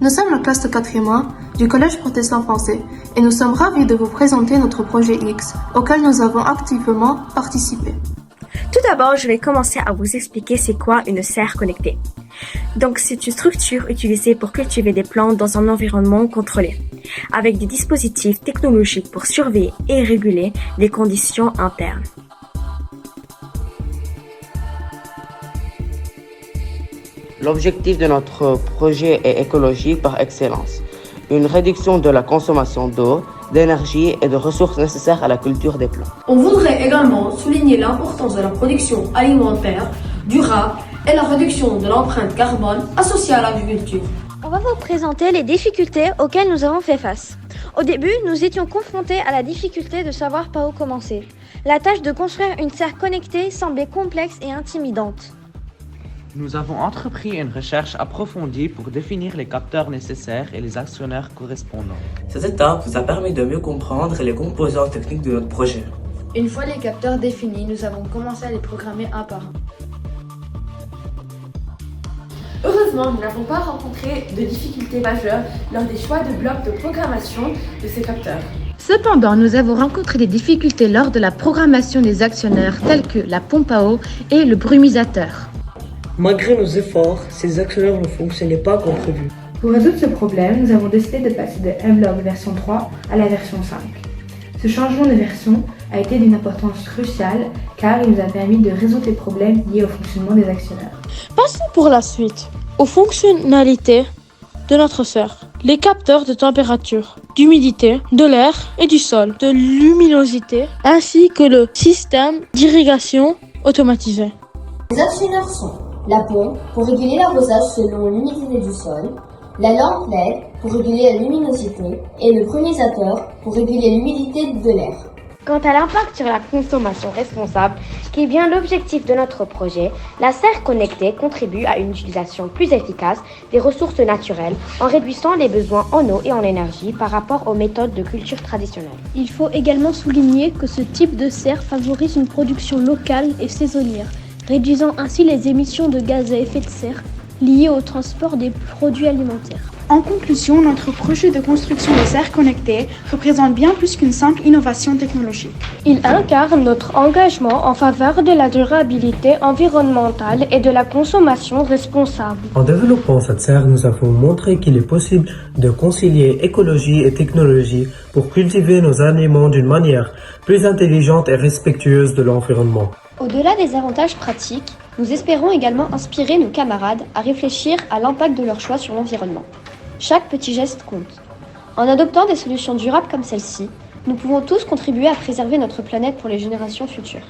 Nous sommes la classe de 4e du Collège protestant français et nous sommes ravis de vous présenter notre projet X auquel nous avons activement participé. Tout d'abord, je vais commencer à vous expliquer c'est quoi une serre connectée. Donc, c'est une structure utilisée pour cultiver des plantes dans un environnement contrôlé, avec des dispositifs technologiques pour surveiller et réguler les conditions internes. L'objectif de notre projet est écologique par excellence. Une réduction de la consommation d'eau, d'énergie et de ressources nécessaires à la culture des plantes. On voudrait également souligner l'importance de la production alimentaire durable et la réduction de l'empreinte carbone associée à l'agriculture. On va vous présenter les difficultés auxquelles nous avons fait face. Au début, nous étions confrontés à la difficulté de savoir par où commencer. La tâche de construire une serre connectée semblait complexe et intimidante. Nous avons entrepris une recherche approfondie pour définir les capteurs nécessaires et les actionnaires correspondants. Cette étape nous a permis de mieux comprendre les composants techniques de notre projet. Une fois les capteurs définis, nous avons commencé à les programmer un par un. Heureusement, nous n'avons pas rencontré de difficultés majeures lors des choix de blocs de programmation de ces capteurs. Cependant, nous avons rencontré des difficultés lors de la programmation des actionnaires tels que la pompe à eau et le brumisateur. Malgré nos efforts, ces actionnaires ne fonctionnaient pas comme prévu. Pour résoudre ce problème, nous avons décidé de passer de mBlock version 3 à la version 5. Ce changement de version a été d'une importance cruciale car il nous a permis de résoudre les problèmes liés au fonctionnement des actionnaires. Passons pour la suite aux fonctionnalités de notre serre. Les capteurs de température, d'humidité, de l'air et du sol, de luminosité, ainsi que le système d'irrigation automatisé. Les actionnaires sont la pompe pour réguler l'arrosage selon l'humidité du sol, la lampe LED pour réguler la luminosité et le brumisateur pour réguler l'humidité de l'air. Quant à l'impact sur la consommation responsable, qui est bien l'objectif de notre projet, la serre connectée contribue à une utilisation plus efficace des ressources naturelles en réduisant les besoins en eau et en énergie par rapport aux méthodes de culture traditionnelles. Il faut également souligner que ce type de serre favorise une production locale et saisonnière, réduisant ainsi les émissions de gaz à effet de serre liées au transport des produits alimentaires. En conclusion, notre projet de construction de serres connectées représente bien plus qu'une simple innovation technologique. Il incarne notre engagement en faveur de la durabilité environnementale et de la consommation responsable. En développant cette serre, nous avons montré qu'il est possible de concilier écologie et technologie pour cultiver nos aliments d'une manière plus intelligente et respectueuse de l'environnement. Au-delà des avantages pratiques, nous espérons également inspirer nos camarades à réfléchir à l'impact de leurs choix sur l'environnement. Chaque petit geste compte. En adoptant des solutions durables comme celle-ci, nous pouvons tous contribuer à préserver notre planète pour les générations futures.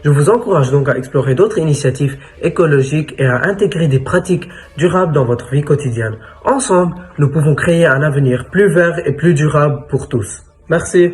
Je vous encourage donc à explorer d'autres initiatives écologiques et à intégrer des pratiques durables dans votre vie quotidienne. Ensemble, nous pouvons créer un avenir plus vert et plus durable pour tous. Merci.